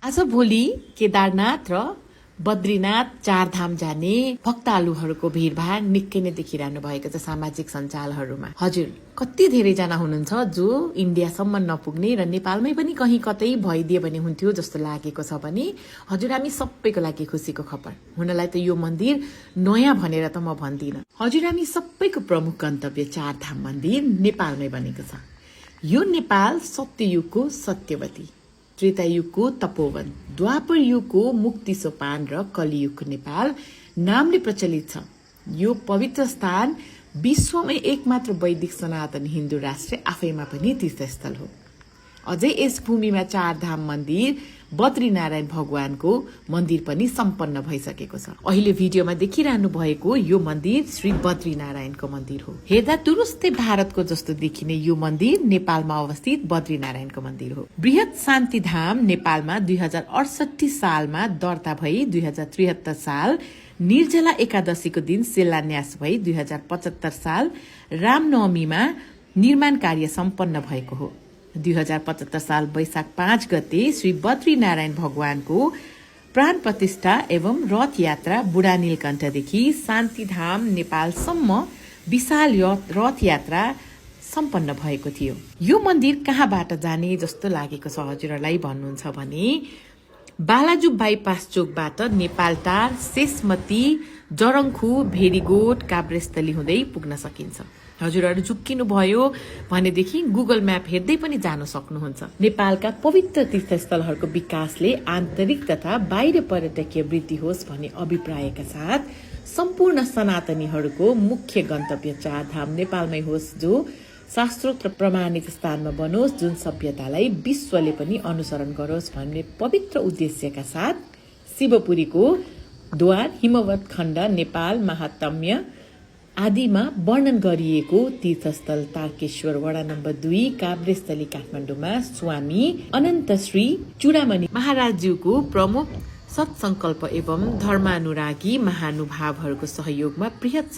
आज भोलि केदारनाथ र बद्रीनाथ चारधाम जाने भक्तालुहरूको भिडभाड निकै नै देखिरहनु भएको छ सामाजिक सञ्जालहरूमा। हजुर, कति धेरैजना हुनुहुन्छ जो इन्डियासम्म नपुग्ने र नेपालमै पनि कहीँ कतै भइदिए भने हुन्थ्यो जस्तो लागेको छ भने हजुर हामी सबैको लागि खुसीको खबर। हुनलाई त यो मन्दिर नयाँ भनेर त म भन्दिनँ। हजुर हामी सबैको प्रमुख गन्तव्य चारधाम मन्दिर नेपालमै बनेको छ। यो नेपाल सत्ययुगको सत्यवती, त्रेतायुगको तपोवन, द्वापर युगको मुक्ति सोपान र कलियुगको नेपाल नामले प्रचलित छ। यो पवित्र स्थान विश्वमै एकमात्र वैदिक सनातन हिन्दू राष्ट्र आफैमा पनि तीर्थस्थल हो। अझै यस भूमिमा चारधाम मन्दिर बद्रीनारायण भगवानको मन्दिर पनि सम्पन्न भइसकेको छ। अहिले भिडियोमा देखिरहनु भएको यो मन्दिर श्री बद्रीनारायणको मन्दिर हो। हेर्दा तुरुस्तै भारतको जस्तो देखिने यो मन्दिर नेपालमा अवस्थित बद्रीनारायणको मन्दिर हो। बृहत शान्तिधाम नेपालमा 2068 सालमा दर्ता भई 2073 साल निर्जला एकादशीको दिन शिलान्यास भई 2075 साल रामनवमीमा निर्माण कार्य सम्पन्न भएको हो। 2075 साल वैशाख 5 गते श्री बद्रीनारायण भगवानको प्राण प्रतिष्ठा एवं रथ यात्रा बुढा नीलकण्ठदेखि शान्तिधाम नेपालसम्म विशाल रथ यात्रा सम्पन्न भएको थियो। यो मन्दिर कहाँबाट जाने जस्तो लागेको छ हजुरहरूलाई भन्नुहुन्छ भने बालाजु बाइपास चोकबाट नेपालटार, शेषमती, जरङखु, भेरीगोठ, काभ्रेस्थली हुँदै पुग्न सकिन्छ। हजुरहरू झुक्किनु भयो भनेदेखि गुगल म्याप हेर्दै पनि जान सक्नुहुन्छ। नेपालका पवित्र तीर्थस्थलहरूको विकासले आन्तरिक तथा बाहिर पर्यटकीय वृद्धि होस् भन्ने अभिप्रायका साथ सम्पूर्ण सनातनीहरूको मुख्य गन्तव्य चारधाम नेपालमै होस्, जो शास्त्रोक्त प्रमाणित स्थानमा बनोस्, जुन सभ्यतालाई विश्वले पनि अनुसरण गरोस् भन्ने पवित्र उद्देश्यका साथ शिवपुरीको द्वार, हिमवत खण्ड, नेपाल महात्म्य आदिमा वर्णन गरिएको तीर्थस्थल तारकेश्वर वडा नम्बर 2 काभ्रेस्थली काठमाडौँमा स्वामी अनन्तश्री चूडामणि महाराजज्यूको प्रमुख सत्सङ्कल्प एवं धर्मानुरागी महानुभावहरूको सहयोगमा बृहत